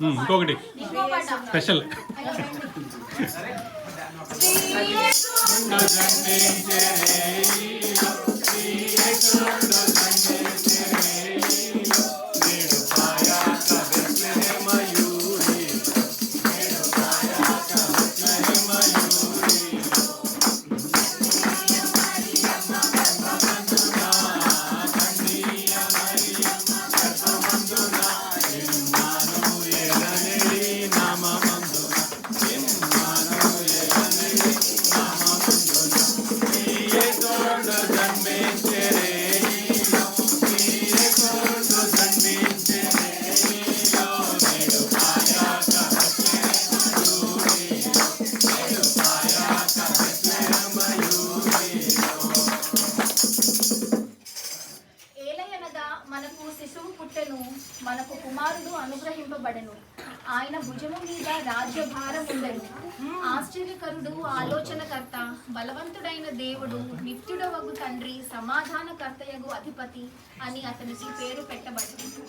ఇంకొకటి స్పెషల్ మనకు శిశువు పుట్టెను, మనకు కుమారుడు అనుగ్రహింపబడెను. ఆయన భుజము మీద రాజ్యభారం ఉండెను. ఆశ్చర్యకరుడు, ఆలోచనకర్త, బలవంతుడైన దేవుడు, నిత్యుడవగు తండ్రి, సమాధానకర్తయగు అధిపతి అని అతనికి పేరు పెట్టబడింది.